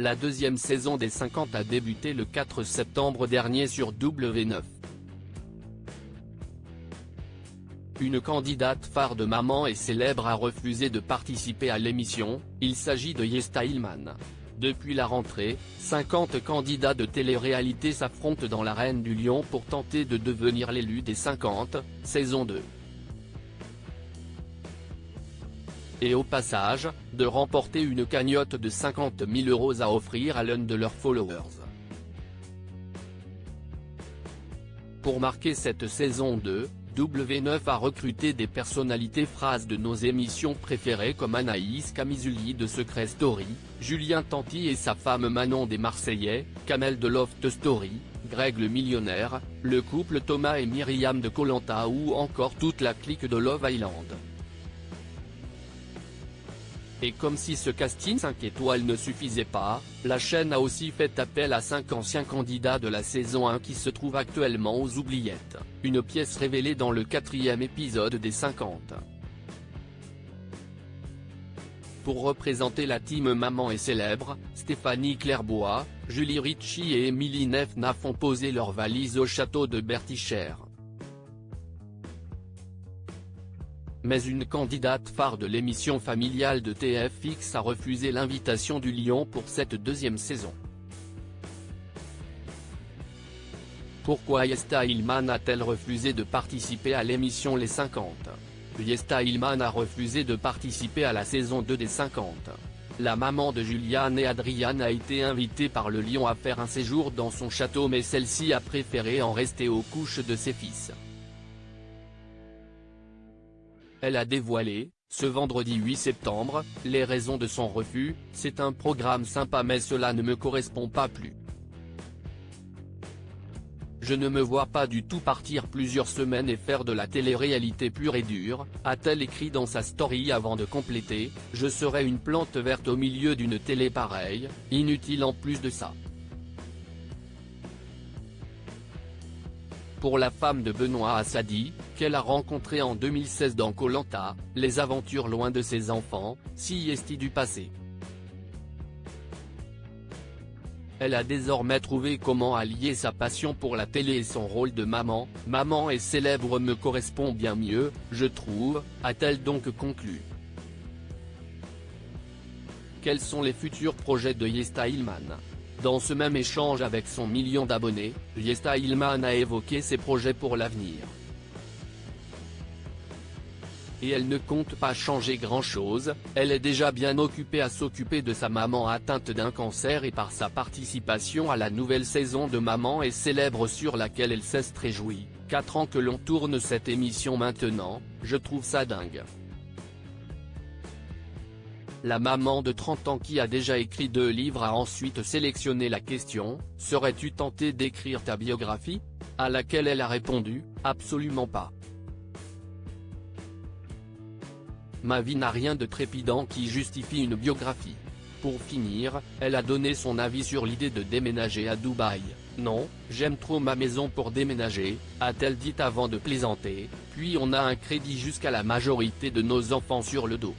La deuxième saison des 50 a débuté le 4 septembre dernier sur W9. Une candidate phare de Maman et célèbre a refusé de participer à l'émission, il s'agit de Yesta Ilman. Depuis la rentrée, 50 candidats de télé-réalité s'affrontent dans l'arène du Lion pour tenter de devenir l'élu des 50, saison 2. Et au passage, de remporter une cagnotte de 50 000 € à offrir à l'un de leurs followers. Pour marquer cette saison 2, W9 a recruté des personnalités phrases de nos émissions préférées comme Anaïs Camizuli de Secret Story, Julien Tanti et sa femme Manon des Marseillais, Kamel de Loft Story, Greg le millionnaire, le couple Thomas et Myriam de Koh Lanta ou encore toute la clique de Love Island. Et comme si ce casting 5 étoiles ne suffisait pas, la chaîne a aussi fait appel à 5 anciens candidats de la saison 1 qui se trouvent actuellement aux oubliettes, une pièce révélée dans le 4e épisode des 50. Pour représenter la team Maman et célèbre, Stéphanie Clairbois, Julie Ritchie et Émilie Nefna font poser leurs valises au château de Bertichère. Mais une candidate phare de l'émission familiale de TFX a refusé l'invitation du Lion pour cette deuxième saison. Pourquoi Yesta Ilman a-t-elle refusé de participer à l'émission Les 50 ? Yesta Ilman a refusé de participer à la saison 2 des 50. La maman de Juliane et Adriane a été invitée par le Lion à faire un séjour dans son château mais celle-ci a préféré en rester aux couches de ses fils. Elle a dévoilé, ce vendredi 8 septembre, les raisons de son refus: « C'est un programme sympa mais cela ne me correspond pas plus. Je ne me vois pas du tout partir plusieurs semaines et faire de la télé-réalité pure et dure », a-t-elle écrit dans sa story avant de compléter : « Je serais une plante verte au milieu d'une télé pareille, inutile en plus de ça. » Pour la femme de Benoît Assadi, qu'elle a rencontré en 2016 dans Koh Lanta, les aventures loin de ses enfants, si Yesti du passé. Elle a désormais trouvé comment allier sa passion pour la télé et son rôle de maman. « Maman et célèbre me correspond bien mieux, je trouve », a-t-elle donc conclu. Quels sont les futurs projets de Yesta Ilman ? Dans ce même échange avec son million d'abonnés, Yesta Ilman a évoqué ses projets pour l'avenir. Et elle ne compte pas changer grand-chose, elle est déjà bien occupée à s'occuper de sa maman atteinte d'un cancer et par sa participation à la nouvelle saison de Maman et célèbre sur laquelle elle s'est réjouie. 4 ans que l'on tourne cette émission maintenant, je trouve ça dingue. La maman de 30 ans qui a déjà écrit 2 livres a ensuite sélectionné la question « Serais-tu tenté d'écrire ta biographie ?», à laquelle elle a répondu « Absolument pas. Ma vie n'a rien de trépidant qui justifie une biographie. » Pour finir, elle a donné son avis sur l'idée de déménager à Dubaï. « Non, j'aime trop ma maison pour déménager », a-t-elle dit avant de plaisanter, puis on a un crédit jusqu'à la majorité de nos enfants sur le dos.